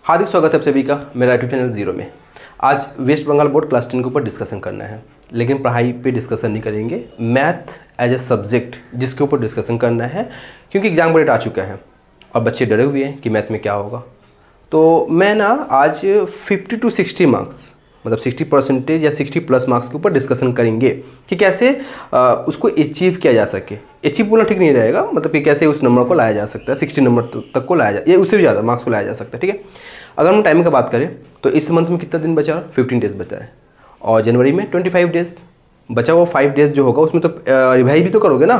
हार्दिक स्वागत है आप सभी का मेरा यूट्यूब चैनल जीरो में। आज वेस्ट बंगाल बोर्ड क्लास 10 के ऊपर डिस्कशन करना है, लेकिन पढ़ाई पे डिस्कशन नहीं करेंगे, मैथ एज ए सब्जेक्ट जिसके ऊपर डिस्कशन करना है, क्योंकि एग्जाम डेट आ चुका है और बच्चे डरे हुए हैं कि मैथ में क्या होगा। तो मैं ना आज 50 to 60 मार्क्स मतलब 60% या 60+ मार्क्स के ऊपर डिस्कशन करेंगे कि कैसे उसको अचीव किया जा सके। अचीव बोलना ठीक नहीं रहेगा, मतलब कि कैसे उस नंबर को लाया जा सकता है, 60 नंबर तक को लाया जा, या उससे भी ज़्यादा मार्क्स को लाया जा सकता है। ठीक है, अगर हम टाइम की बात करें तो इस मंथ में कितना दिन बचा? 15 डेज़ बचा है, और जनवरी में 25 डेज़ बचा। वो 5 डेज़ जो होगा उसमें तो रिवाइज भी तो करोगे ना।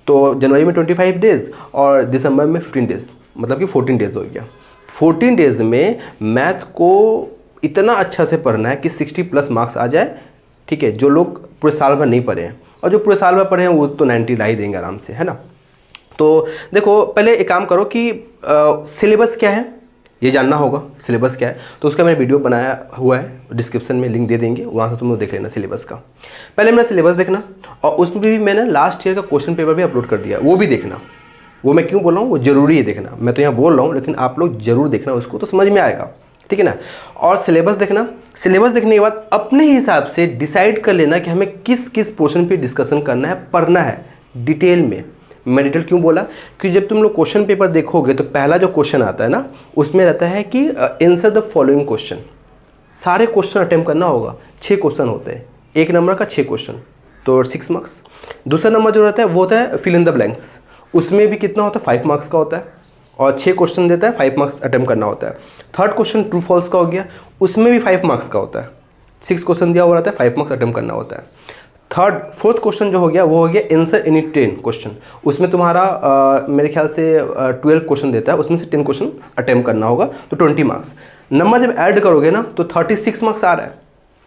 तो जनवरी में 25 डेज़ और दिसंबर में 15 डेज़, मतलब कि 14 डेज़ हो गया। 14 डेज़ में मैथ को इतना अच्छा से पढ़ना है कि 60+ मार्क्स आ जाए। ठीक है, जो लोग पूरे साल भर नहीं पढ़े हैं, और जो पूरे साल भर पढ़े हैं वो तो 90 ला ही देंगे आराम से, है ना। तो देखो, पहले एक काम करो कि सिलेबस क्या है ये जानना होगा। सिलेबस क्या है तो उसका मैंने वीडियो बनाया हुआ है, डिस्क्रिप्शन में लिंक दे देंगे, वहाँ से तुम लोग देख लेना सिलेबस का। पहले मेरा सिलेबस देखना, और उसमें भी मैंने लास्ट ईयर का क्वेश्चन पेपर भी अपलोड कर दिया, वो भी देखना। वो मैं क्यों बोल रहा हूँ, वो ज़रूरी है देखना। मैं तो यहाँ बोल रहा हूँ, लेकिन आप लोग ज़रूर देखना उसको, तो समझ में आएगा। ठीक है ना। और सिलेबस देखना, सिलेबस देखने के बाद अपने हिसाब से डिसाइड कर लेना कि हमें किस किस पोर्शन पे डिस्कशन करना है, पढ़ना है डिटेल में। मैं डिटेल क्यों बोला कि जब तुम लोग क्वेश्चन पेपर देखोगे तो पहला जो क्वेश्चन आता है ना, उसमें रहता है कि आंसर द फॉलोइंग क्वेश्चन। सारे क्वेश्चन अटेम्प्ट करना होगा। 6 क्वेश्चन होते हैं, 1 नंबर का 6 क्वेश्चन, तो 6 मार्क्स। दूसरा नंबर जो रहता है वो होता है फिल इन द ब्लैंक्स, उसमें भी कितना होता है? 5 मार्क्स का होता है, और 6 क्वेश्चन देता है, 5 मार्क्स अटेम्प्ट करना होता है। थर्ड क्वेश्चन ट्रू फॉल्स का हो गया, उसमें भी 5 मार्क्स का होता है। 6 क्वेश्चन दिया हुआ रहता है, 5 मार्क्स अटेम्प्ट करना होता है। फोर्थ क्वेश्चन जो हो गया वो हो गया आंसर एनी 10 क्वेश्चन, उसमें तुम्हारा मेरे ख्याल से 12 क्वेश्चन देता है, उसमें से 10 क्वेश्चन अटेम्प्ट करना होगा, तो 20 मार्क्स। नंबर जब ऐड करोगे ना तो 36 मार्क्स आ रहा है।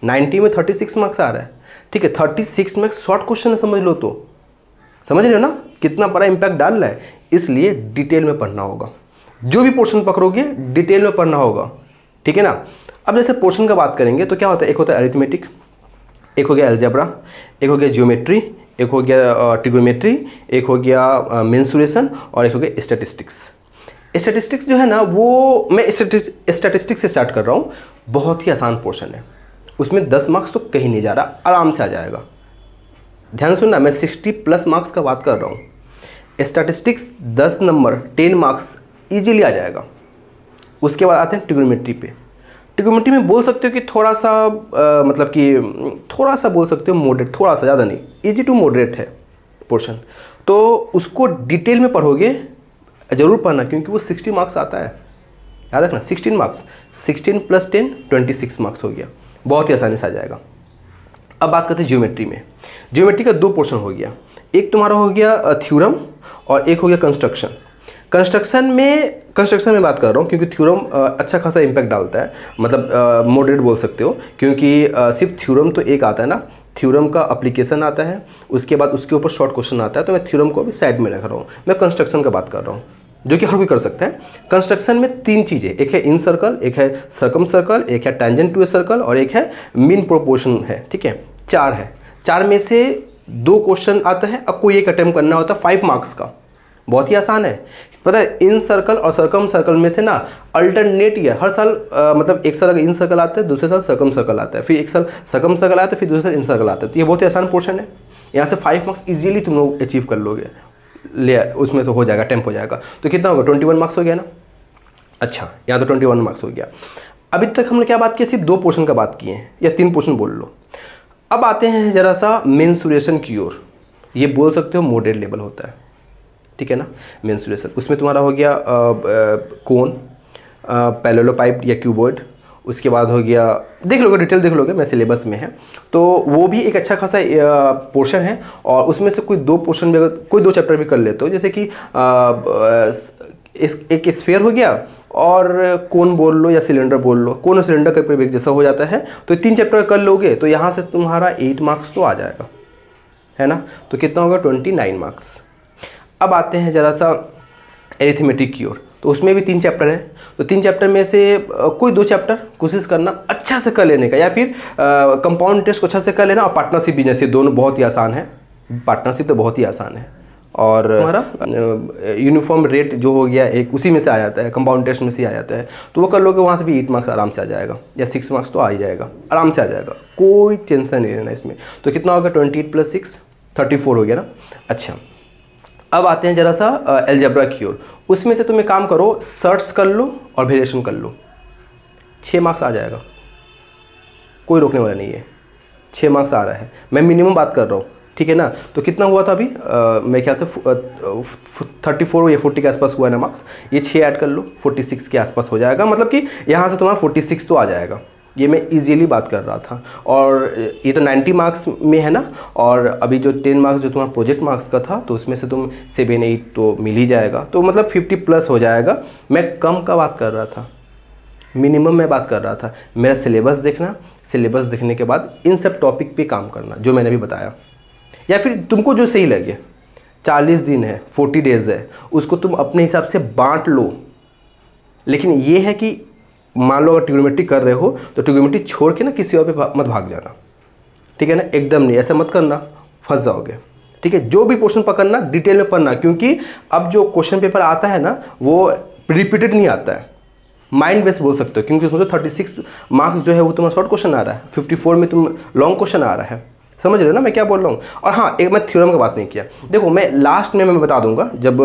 90 में 36 मार्क्स आ रहा है। ठीक है, 36 में शॉर्ट क्वेश्चन समझ लो, तो समझ रहे हो ना कितना बड़ा इंपैक्ट डाल रहा है। इसलिए डिटेल में पढ़ना होगा, जो भी पोर्शन पकड़ोगे डिटेल में पढ़ना होगा। ठीक है ना। अब जैसे पोर्शन का बात करेंगे तो क्या होता है, एक होता है अरिथमेटिक, एक हो गया अलजेब्रा, एक हो गया ज्योमेट्री, एक हो गया ट्रिगोनोमेट्री, एक हो गया मेंसुरेशन, और एक हो गया स्टैटिस्टिक्स। स्टैटिस्टिक्स जो है ना, वो मैं स्टैटिस्टिक्स से स्टार्ट कर रहा हूँ। बहुत ही आसान पोर्शन है, उसमें 10 मार्क्स तो कहीं नहीं जा रहा, आराम से आ जाएगा। ध्यान सुनना, मैं 60+ मार्क्स का बात कर रहा हूँ। स्टैटिस्टिक्स 10 नंबर 10 मार्क्स इजीली आ जाएगा। उसके बाद आते हैं ट्रिगोनोमेट्री पे। ट्रिगोनोमेट्री में बोल सकते हो कि थोड़ा सा मतलब कि थोड़ा सा बोल सकते हो मॉडरेट, थोड़ा सा, ज़्यादा नहीं, इजी टू मॉडरेट है पोर्शन। तो उसको डिटेल में पढ़ोगे, ज़रूर पढ़ना, क्योंकि वो 60 मार्क्स आता है। याद रखना, 16 मार्क्स, 16 + 10 26 मार्क्स हो गया, बहुत ही आसानी से आ जाएगा। अब बात करते हैं ज्योमेट्री में। ज्योमेट्री का 2 पोर्शन हो गया, एक तुम्हारा हो गया थ्योरम और एक हो गया कंस्ट्रक्शन। कंस्ट्रक्शन में बात कर रहा हूँ क्योंकि थ्योरम अच्छा खासा इम्पैक्ट डालता है, मतलब मॉडरेट बोल सकते हो, क्योंकि सिर्फ थ्योरम तो एक आता है ना, थ्योरम का एप्लीकेशन आता है, उसके बाद उसके ऊपर शॉर्ट क्वेश्चन आता है। तो मैं थ्योरम को अभी साइड में रख रहा हूँ, मैं कंस्ट्रक्शन का बात कर रहा हूँ, जो कि हर कोई कर सकता है। कंस्ट्रक्शन में 3 चीज़ें, एक है इन सर्कल, एक है सर्कम सर्कल, एक है टेंजेंट टू ए सर्कल, और एक है मीन प्रोपोर्शन है। ठीक है, 4 है। 4 में से 2 क्वेश्चन आता है, अब कोई एक अटेम्प्ट करना होता है 5 मार्क्स का। बहुत ही आसान है, पता है। इन सर्कल और सर्कम सर्कल में से ना अल्टरनेट ईयर हर साल मतलब एक साल इन सर्कल आता है, दूसरे साल सर्कम सर्कल आता है, फिर एक साल सर्कम सर्कल आता है, फिर दूसरे साल इन सर्कल आता है। तो ये बहुत ही आसान पोर्शन है, यहाँ से 5 मार्क्स इजीली तुम लोग अचीव कर लोगे, उसमें से हो जाएगा, अटेम्प्ट हो जाएगा। तो कितना होगा? 21 मार्क्स हो गया ना। अच्छा, यहाँ तो 21 मार्क्स हो गया। अभी तक हमने क्या बात की? सिर्फ 2 पोर्शन का बात किए हैं, या 3 पोर्शन बोल लो। अब आते हैं जरा सा मेंसुरेशन की ओर। ये बोल सकते हो मॉडरेट लेवल होता है, ठीक है ना। मेंसुरेशन, उसमें तुम्हारा हो गया कोन, पैरेललोपाइप या क्यूबॉइड, उसके बाद हो गया, देख लोगे डिटेल देख लोगे, मैं सिलेबस में है, तो वो भी एक अच्छा खासा पोर्शन है। और उसमें से कोई 2 पोर्शन भी, अगर कोई 2 चैप्टर भी कर लेते हो, जैसे कि एक स्फीयर हो गया, और कोन बोल लो या सिलेंडर बोल लो, कोन और सिलेंडर का एक जैसा हो जाता है, तो 3 चैप्टर कर लोगे तो यहाँ से तुम्हारा 8 मार्क्स तो आ जाएगा, है ना। तो कितना होगा? 29 मार्क्स। अब आते हैं जरा सा एरिथमेटिक की ओर, तो उसमें भी 3 चैप्टर है। तो 3 चैप्टर में से कोई 2 चैप्टर कोशिश करना अच्छा से कर लेने का, या फिर कंपाउंड इंटरेस्ट को अच्छा से कर लेना, और पार्टनरशिप बिजनेस, ये दोनों बहुत ही आसान है। पार्टनरशिप तो बहुत ही आसान है, और हमारा यूनिफॉर्म रेट जो हो गया एक उसी में से आ जाता है, कंपाउंड टेस्ट में से आ जाता है, तो वो कर लोगे, वहाँ से भी 8 मार्क्स आराम से आ जाएगा, या 6 मार्क्स तो आ ही जाएगा, आराम से आ जाएगा, कोई टेंशन नहीं रहना इसमें। तो कितना होगा 28 + 6 34 हो गया ना। अच्छा, अब आते हैं जरा सा एलजेब्रा की ओर। उसमें से तुम एक काम करो, सर्च कर लो और वेरिएशन कर लो, 6 मार्क्स आ जाएगा, कोई रोकने वाला नहीं है, 6 मार्क्स आ रहा है, मैं मिनिमम बात कर रहा हूँ, ठीक है ना। तो कितना हुआ था अभी, मेरे ख्याल से 34 या 40 के आसपास हुआ है ना मार्क्स, ये 6 ऐड कर लो, 46 के आसपास हो जाएगा, मतलब कि यहाँ से तुम्हारा 46 तो आ जाएगा। ये मैं इजीली बात कर रहा था, और ये तो 90 मार्क्स में है ना, और अभी जो 10 मार्क्स जो तुम्हारा प्रोजेक्ट मार्क्स का था, तो उसमें से तुम 7-8 तो मिल ही जाएगा, तो मतलब 50+ हो जाएगा। मैं कम का बात कर रहा था, मिनिमम में बात कर रहा था। मेरा सिलेबस देखना, सिलेबस देखने के बाद इन सब टॉपिक पे काम करना जो मैंने भी बताया, या फिर तुमको जो सही लगे। 40 दिन है, 40 डेज़ है, उसको तुम अपने हिसाब से बांट लो। लेकिन ये है कि मान लो अगर ट्रिग्नोमेट्री कर रहे हो तो ट्रिग्नोमेट्री छोड़ के ना किसी और पे मत भाग जाना, ठीक है ना, एकदम नहीं, ऐसा मत करना, फंस जाओगे, ठीक है। जो भी क्वेश्चन पकड़ना डिटेल में पढ़ना, क्योंकि अब जो क्वेश्चन पेपर आता है ना वो रिपीटेड नहीं आता है, माइंड बेस बोल सकते हो, क्योंकि सोचो 36 मार्क्स जो है वो तुम्हारा शॉर्ट क्वेश्चन आ रहा है, 54 में तुम लॉन्ग क्वेश्चन आ रहा है, समझ रहे हो ना मैं क्या बोल रहा हूँ। और हाँ, एक मैं थ्योरम का बात नहीं किया, देखो मैं लास्ट में मैं बता दूंगा, जब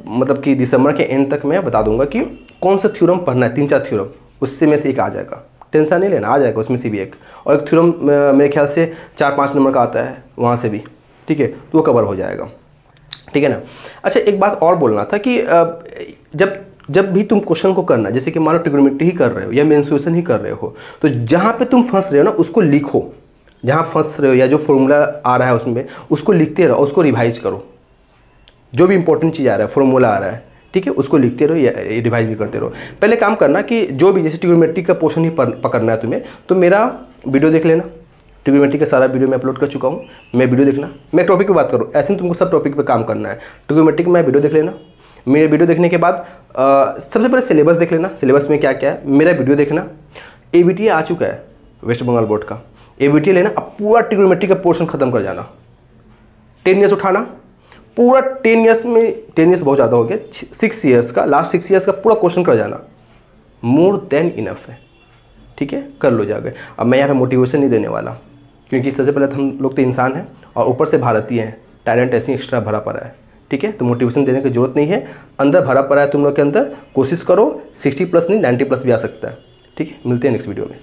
मतलब कि दिसंबर के एंड तक मैं बता दूंगा कि कौन सा थ्योरम पढ़ना है, 3-4 थ्योरम, उससे में से एक आ जाएगा, टेंशन नहीं लेना, आ जाएगा उसमें से भी एक, और एक थ्योरम मेरे ख्याल से 4-5 नंबर का आता है वहाँ से भी, ठीक है, तो वो कवर हो जाएगा, ठीक है ना। अच्छा, एक बात और बोलना था कि जब भी तुम क्वेश्चन को करना, जैसे कि मान लो ट्रिग्नोमेट्री ही कर रहे हो या मेंस्ट्रुएशन ही कर रहे हो, तो जहाँ पे तुम फंस रहे हो ना उसको लिखो, जहाँ फंस रहे हो या जो फॉर्मूला आ रहा है उसमें उसको लिखते रहो, उसको रिवाइज करो, जो भी इंपॉर्टेंट चीज़ आ रहा है, फॉर्मूला आ रहा है, ठीक है, उसको लिखते रहो या रिवाइज भी करते रहो। पहले काम करना कि जो भी जैसे ट्रिग्नोमेट्री का पोर्शन ही पकड़ना है तुम्हें, तो मेरा वीडियो देख लेना, ट्रिग्नोमेट्री का सारा वीडियो मैं अपलोड कर चुका हूँ, मैं वीडियो देखना, मैं टॉपिक पे बात करूँ, ऐसे नहीं तुमको सब टॉपिक पे काम करना है, ट्रिग्नोमेट्री का मैं वीडियो देख लेना, मेरे वीडियो देखने के बाद सबसे पहले सिलेबस देख लेना, सिलेबस में क्या क्या है, मेरा वीडियो देखना। ABTA आ चुका है वेस्ट बंगाल बोर्ड का, ABTA लेना, अब पूरा ट्रिग्नोमेट्री का पोर्शन खत्म कर जाना, 10 ईयर्स उठाना, पूरा 10 ईयर्स में, 10 ईयर्स बहुत ज़्यादा हो गया, 6 ईयर्स का, लास्ट 6 ईयर्स का पूरा क्वेश्चन कर जाना, मोर देन इनफ है, ठीक है, कर लो जाके। अब मैं यहाँ पे मोटिवेशन नहीं देने वाला, क्योंकि सबसे पहले तो हम लोग तो इंसान हैं और ऊपर से भारतीय हैं, टैलेंट ऐसे एक्स्ट्रा भरा पड़ा है, ठीक है, तो मोटिवेशन देने की जरूरत नहीं है, अंदर भरा पड़ा है तुम लोग के अंदर, कोशिश करो, 60+ नहीं 90+ भी आ सकता है, ठीक है। मिलते हैं नेक्स्ट वीडियो में।